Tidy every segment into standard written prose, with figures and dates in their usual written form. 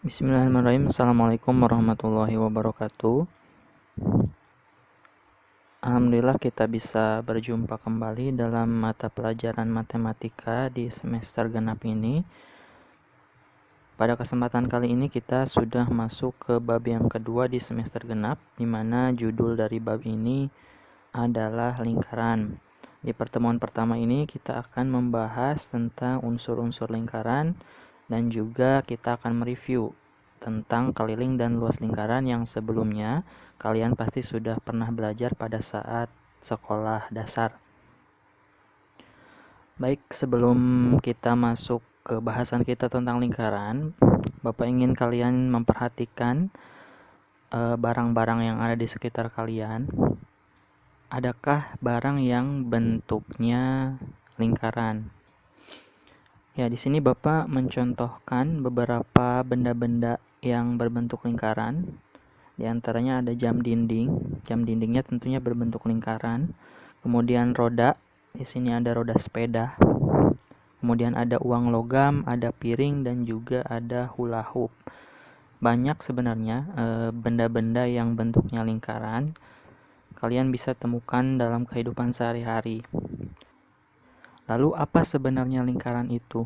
Bismillahirrahmanirrahim. Assalamualaikum warahmatullahi wabarakatuh. Alhamdulillah kita bisa berjumpa kembali dalam mata pelajaran matematika di semester genap ini. Pada kesempatan kali ini kita sudah masuk ke bab yang kedua di semester genap, di mana judul dari bab ini adalah lingkaran. Di pertemuan pertama ini kita akan membahas tentang unsur-unsur lingkaran dan juga kita akan mereview tentang keliling dan luas lingkaran yang sebelumnya kalian pasti sudah pernah belajar pada saat sekolah dasar. Baik, sebelum kita masuk ke bahasan kita tentang lingkaran, Bapak ingin kalian memperhatikan barang-barang yang ada di sekitar kalian. Adakah barang yang bentuknya lingkaran? Ya, di sini Bapak mencontohkan beberapa benda-benda yang berbentuk lingkaran. Di antaranya ada jam dinding. Jam dindingnya tentunya berbentuk lingkaran. Kemudian roda. Di sini ada roda sepeda. Kemudian ada uang logam, ada piring, dan juga ada hula hoop. Banyak sebenarnya benda-benda yang bentuknya lingkaran. Kalian bisa temukan dalam kehidupan sehari-hari. Lalu apa sebenarnya lingkaran itu?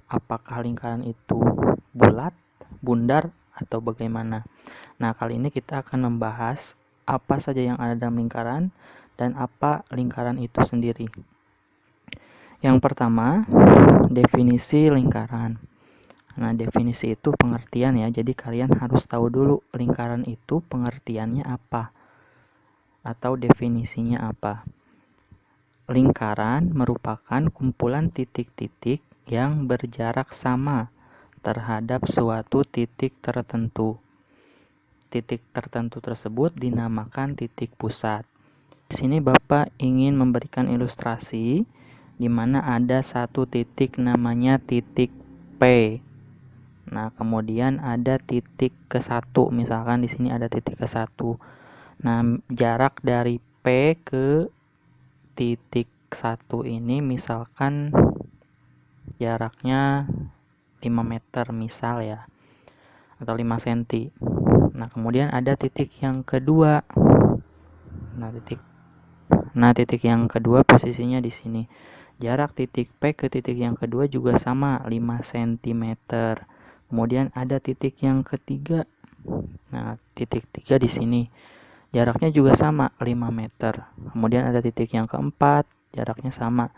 Apakah lingkaran itu bulat, bundar, atau bagaimana? Nah, kali ini kita akan membahas apa saja yang ada dalam lingkaran dan apa lingkaran itu sendiri. Yang pertama, definisi lingkaran. Nah, definisi itu pengertian ya, jadi kalian harus tahu dulu lingkaran itu pengertiannya apa atau definisinya apa. Lingkaran merupakan kumpulan titik-titik yang berjarak sama terhadap suatu titik tertentu. Titik tertentu tersebut dinamakan titik pusat. Di sini Bapak ingin memberikan ilustrasi di mana ada satu titik namanya titik P. Nah, kemudian ada titik ke-1, misalkan di sini ada titik ke-1. Nah, jarak dari P ke titik 1 ini misalkan jaraknya 5 meter misal ya, atau 5 cm. Nah, kemudian ada titik yang kedua. Nah, titik yang kedua posisinya di sini. Jarak titik P ke titik yang kedua juga sama, 5 cm. Kemudian ada titik yang ketiga. Nah, titik 3 di sini. Jaraknya juga sama, 5 meter. Kemudian ada titik yang keempat, jaraknya sama.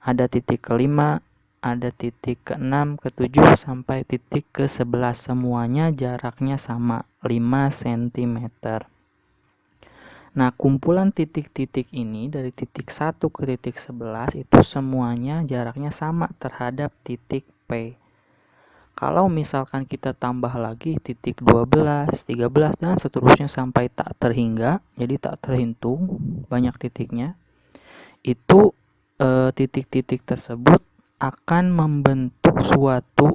Ada titik kelima, ada titik ke-6, ke-7, sampai titik ke-11. Semuanya jaraknya sama, 5 cm. Nah, kumpulan titik-titik ini dari titik 1 ke titik 11 itu semuanya jaraknya sama terhadap titik P. Kalau misalkan kita tambah lagi titik 12, 13, dan seterusnya sampai tak terhingga, jadi tak terhitung banyak titiknya, itu titik-titik tersebut akan membentuk suatu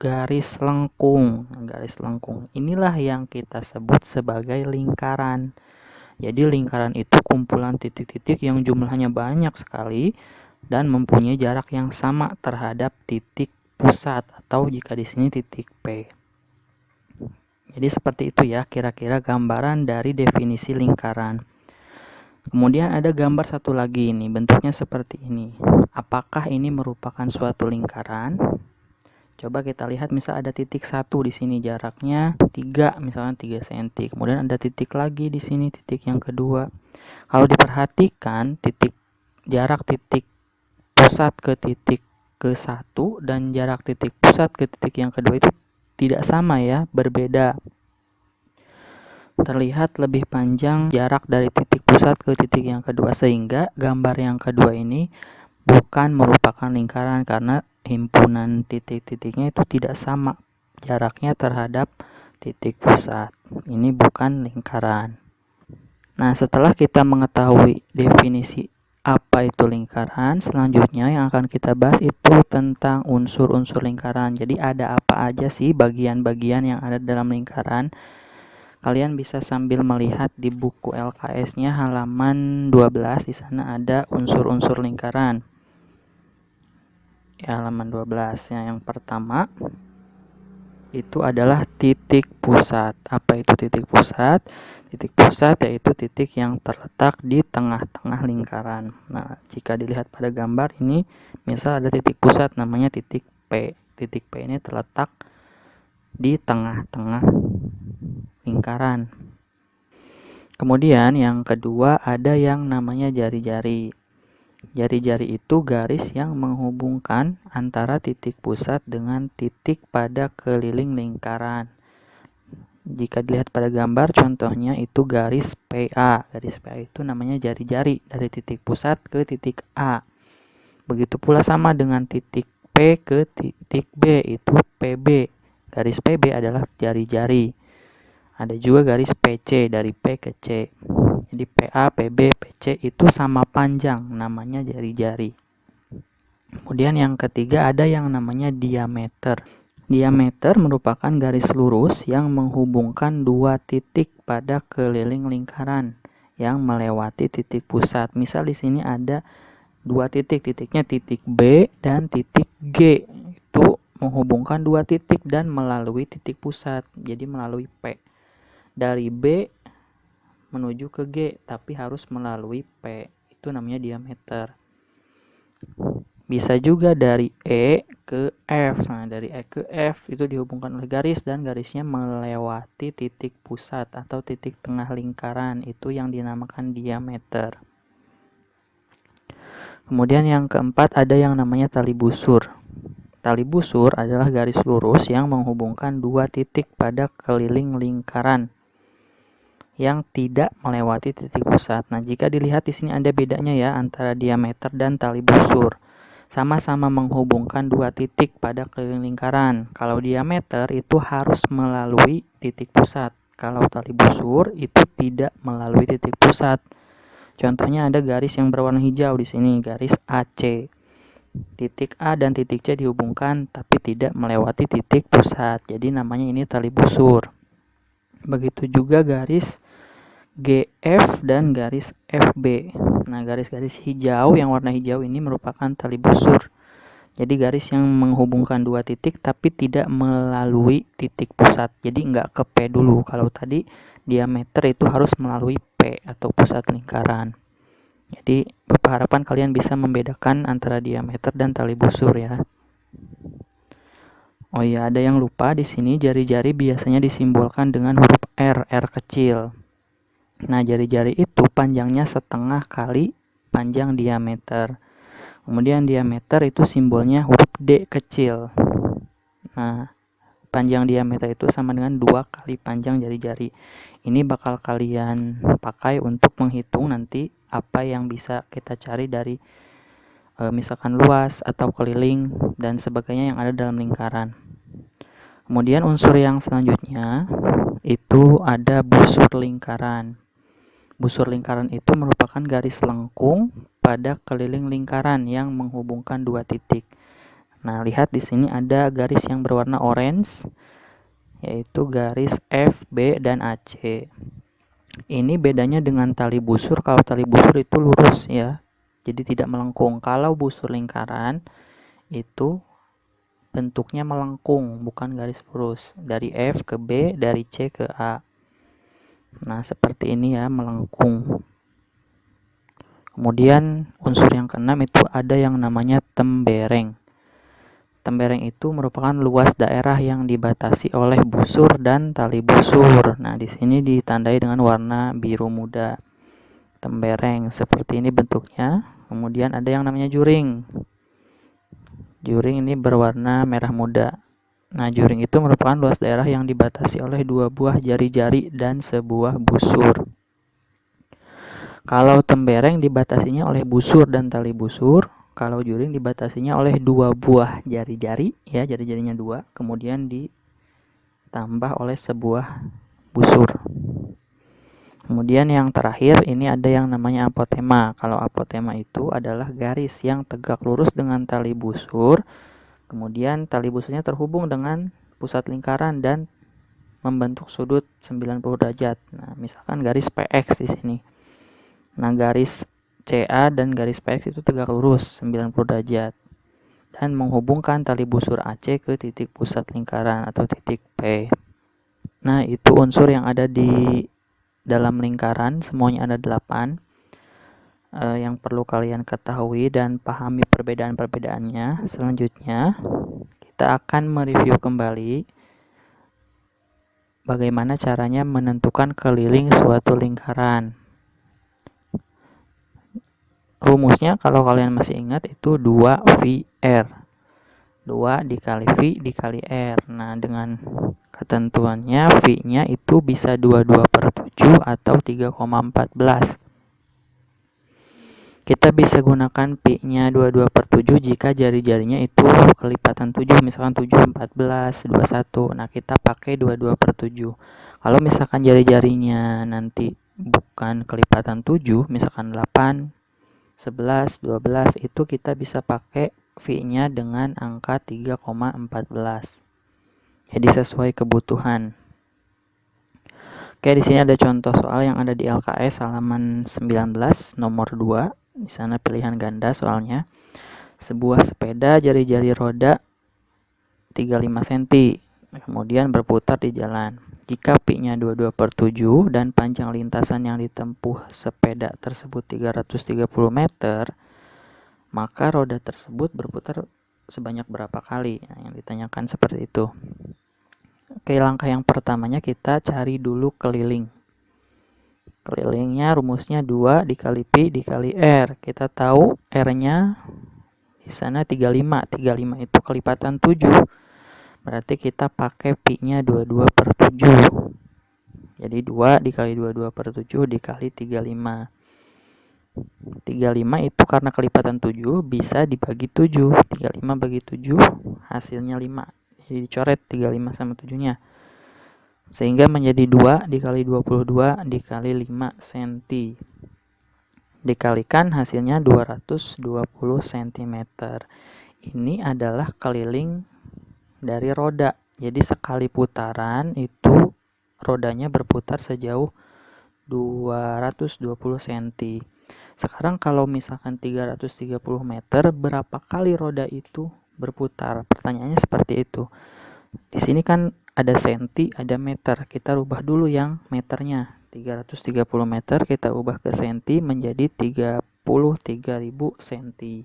garis lengkung. Garis lengkung inilah yang kita sebut sebagai lingkaran. Jadi lingkaran itu kumpulan titik-titik yang jumlahnya banyak sekali dan mempunyai jarak yang sama terhadap titik pusat atau jika di sini titik P. Jadi seperti itu ya kira-kira gambaran dari definisi lingkaran. Kemudian ada gambar satu lagi ini, bentuknya seperti ini. Apakah ini merupakan suatu lingkaran? Coba kita lihat, misal ada titik 1 di sini jaraknya 3, misalnya 3 cm. Kemudian ada titik lagi di sini, titik yang kedua. Kalau diperhatikan, jarak titik pusat ke titik ke-1 dan jarak titik pusat ke titik yang kedua itu tidak sama ya, berbeda. Terlihat lebih panjang jarak dari titik pusat ke titik yang kedua, sehingga gambar yang kedua ini bukan merupakan lingkaran karena himpunan titik-titiknya itu tidak sama jaraknya terhadap titik pusat. Ini bukan lingkaran. Nah, setelah kita mengetahui definisi apa itu lingkaran, selanjutnya yang akan kita bahas itu tentang unsur-unsur lingkaran. Jadi ada apa aja sih bagian-bagian yang ada dalam lingkaran? Kalian bisa sambil melihat di buku LKS-nya halaman 12, di sana ada unsur-unsur lingkaran. Ya, halaman 12. Yang pertama itu adalah titik pusat. Apa itu titik pusat? Titik pusat yaitu titik yang terletak di tengah-tengah lingkaran. Nah, jika dilihat pada gambar ini, misal ada titik pusat namanya titik P. Titik P ini terletak di tengah-tengah lingkaran. Kemudian yang kedua ada yang namanya jari-jari. Jari-jari itu garis yang menghubungkan antara titik pusat dengan titik pada keliling lingkaran. Jika dilihat pada gambar contohnya itu garis PA. Garis PA itu namanya jari-jari dari titik pusat ke titik A. Begitu pula sama dengan titik P ke titik B itu PB. Garis PB adalah jari-jari. Ada juga garis PC dari P ke C. Jadi PA, PB, PC itu sama panjang, namanya jari-jari. Kemudian yang ketiga ada yang namanya diameter. Diameter merupakan garis lurus yang menghubungkan dua titik pada keliling lingkaran yang melewati titik pusat. Misal di sini ada dua titik, titiknya titik B dan titik G. Itu menghubungkan dua titik dan melalui titik pusat. Jadi melalui P. Dari B menuju ke G, tapi harus melalui P. Itu namanya diameter. Bisa juga dari E ke F. Nah, dari E ke F itu dihubungkan oleh garis dan garisnya melewati titik pusat atau titik tengah lingkaran. Itu yang dinamakan diameter. Kemudian yang keempat ada yang namanya tali busur. Tali busur adalah garis lurus yang menghubungkan dua titik pada keliling lingkaran yang tidak melewati titik pusat. Nah, jika dilihat di sini ada bedanya ya antara diameter dan tali busur. Sama-sama menghubungkan dua titik pada keliling lingkaran. Kalau diameter itu harus melalui titik pusat. Kalau tali busur itu tidak melalui titik pusat. Contohnya ada garis yang berwarna hijau di sini, garis AC. Titik A dan titik C dihubungkan tapi tidak melewati titik pusat. Jadi namanya ini tali busur. Begitu juga garis GF dan garis FB. Nah, garis-garis hijau yang warna hijau ini merupakan tali busur. Jadi garis yang menghubungkan dua titik tapi tidak melalui titik pusat. Jadi nggak ke P dulu. Kalau tadi diameter itu harus melalui P atau pusat lingkaran. Jadi Bapak harapan kalian bisa membedakan antara diameter dan tali busur ya. Oh iya, ada yang lupa di sini jari-jari biasanya disimbolkan dengan huruf R, R kecil. Nah, jari-jari itu panjangnya setengah kali panjang diameter. Kemudian diameter itu simbolnya huruf D kecil. Nah, panjang diameter itu sama dengan 2 kali panjang jari-jari. Ini bakal kalian pakai untuk menghitung nanti apa yang bisa kita cari dari misalkan luas atau keliling dan sebagainya yang ada dalam lingkaran. Kemudian unsur yang selanjutnya itu ada busur lingkaran. Busur lingkaran itu merupakan garis lengkung pada keliling lingkaran yang menghubungkan dua titik. Nah, lihat di sini ada garis yang berwarna orange, yaitu garis F, B, dan AC. Ini bedanya dengan tali busur. Kalau tali busur itu lurus ya, jadi tidak melengkung. Kalau busur lingkaran itu bentuknya melengkung, bukan garis lurus. Dari F ke B, dari C ke A. Nah, seperti ini ya, melengkung. Kemudian unsur yang keenam itu ada yang namanya tembereng. Tembereng itu merupakan luas daerah yang dibatasi oleh busur dan tali busur. Nah, di sini ditandai dengan warna biru muda. Tembereng seperti ini bentuknya. Kemudian ada yang namanya juring. Juring ini berwarna merah muda. Nah, juring itu merupakan luas daerah yang dibatasi oleh dua buah jari-jari dan sebuah busur. Kalau tembereng dibatasinya oleh busur dan tali busur, kalau juring dibatasinya oleh dua buah jari-jari, ya jari-jarinya dua, kemudian ditambah oleh sebuah busur. Kemudian yang terakhir ini ada yang namanya apotema. Kalau apotema itu adalah garis yang tegak lurus dengan tali busur, kemudian tali busurnya terhubung dengan pusat lingkaran dan membentuk sudut 90 derajat. Nah, misalkan garis PX di sini. Nah, garis CA dan garis PX itu tegak lurus 90 derajat. dan menghubungkan tali busur AC ke titik pusat lingkaran atau titik P. Nah, itu unsur yang ada di dalam lingkaran, semuanya ada 8. Yang perlu kalian ketahui dan pahami perbedaan-perbedaannya. Selanjutnya, kita akan mereview kembali bagaimana caranya menentukan keliling suatu lingkaran. Rumusnya kalau kalian masih ingat itu 2VR. 2 dikali V dikali R. Nah, dengan ketentuannya V-nya itu bisa 22/7 atau 3,14. Kita bisa gunakan pi-nya 22/7 jika jari-jarinya itu kelipatan 7, misalkan 7, 14, 21. Nah, kita pakai 22/7. Kalau misalkan jari-jarinya nanti bukan kelipatan 7, misalkan 8, 11, 12, itu kita bisa pakai V-nya dengan angka 3,14. Jadi sesuai kebutuhan. Oke, di sini ada contoh soal yang ada di LKS halaman 19 nomor 2. Di sana pilihan ganda soalnya. Sebuah sepeda jari-jari roda 35 cm, kemudian berputar di jalan. Jika pi-nya 22/7 dan panjang lintasan yang ditempuh sepeda tersebut 330 meter, maka roda tersebut berputar sebanyak berapa kali? Nah, yang ditanyakan seperti itu. Oke, langkah yang pertamanya kita cari dulu keliling. Kelilingnya rumusnya 2 dikali pi dikali R. Kita tahu R-nya di sana 35. 35 itu kelipatan 7. Berarti kita pakai pi-nya 22/7. Jadi 2 dikali 22/7 dikali 35. 35 itu karena kelipatan 7 bisa dibagi 7. 35 bagi 7 hasilnya 5. Jadi dicoret 35 sama 7-nya. Sehingga menjadi 2 dikali 22 dikali 5 cm. Dikalikan hasilnya 220 cm. Ini adalah keliling dari roda. Jadi sekali putaran itu rodanya berputar sejauh 220 cm. Sekarang kalau misalkan 330 meter, berapa kali roda itu berputar? Pertanyaannya seperti itu. Di sini kan ada senti, ada meter. Kita rubah dulu yang meternya. 330 meter kita ubah ke senti menjadi 33.000 senti.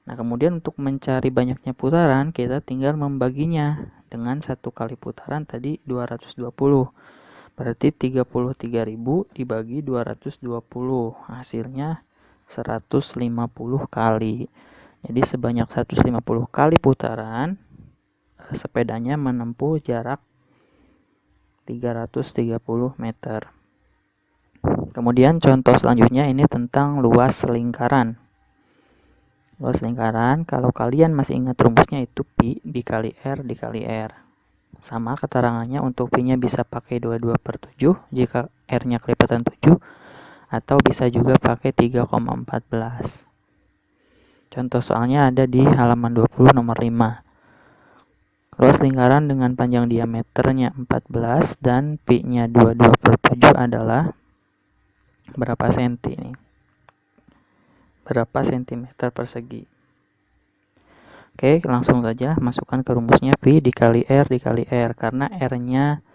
Nah, kemudian untuk mencari banyaknya putaran, kita tinggal membaginya dengan satu kali putaran tadi 220. Berarti 33.000 dibagi 220. Hasilnya 150 kali. Jadi sebanyak 150 kali putaran, sepedanya menempuh jarak 330 meter. Kemudian contoh selanjutnya ini tentang luas lingkaran. Luas lingkaran, kalau kalian masih ingat rumusnya itu pi dikali R dikali R. Sama keterangannya, untuk pi-nya bisa pakai 22/7 jika R-nya kelipatan 7, atau bisa juga pakai 3,14. Contoh soalnya ada di halaman 20 nomor 5. Luas lingkaran dengan panjang diameternya 14 dan pi-nya 22/7 adalah berapa senti nih? Berapa sentimeter persegi? Oke, langsung saja masukkan ke rumusnya pi dikali R dikali R. Karena R-nya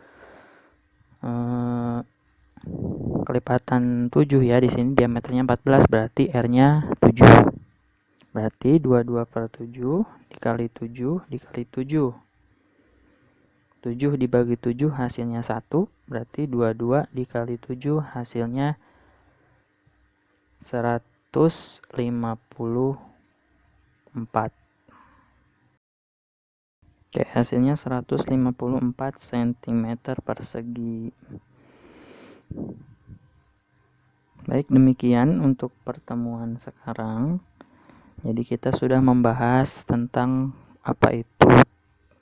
kelipatan 7 ya, di sini diameternya 14, berarti R-nya 7. Berarti 22/7 dikali 7 dikali 7. 7 dibagi 7 hasilnya 1, berarti 22 dikali 7 hasilnya 154. Oke, hasilnya 154 cm persegi. Baik, demikian untuk pertemuan sekarang. Jadi kita sudah membahas tentang apa itu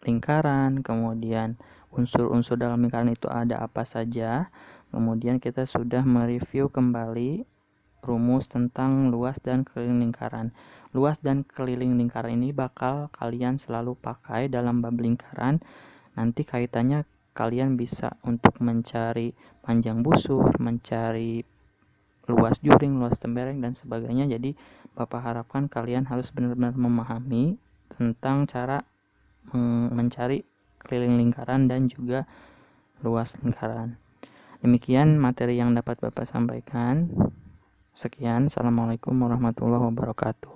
lingkaran, kemudian unsur-unsur dalam lingkaran itu ada apa saja. Kemudian kita sudah mereview kembali rumus tentang luas dan keliling lingkaran. Luas dan keliling lingkaran ini bakal kalian selalu pakai dalam bab lingkaran. Nanti kaitannya kalian bisa untuk mencari panjang busur, mencari luas juring, luas tembereng, dan sebagainya. Jadi Bapak harapkan kalian harus benar-benar memahami tentang cara mencari keliling lingkaran dan juga luas lingkaran. Demikian materi yang dapat Bapak sampaikan. Sekian, Assalamualaikum warahmatullahi wabarakatuh.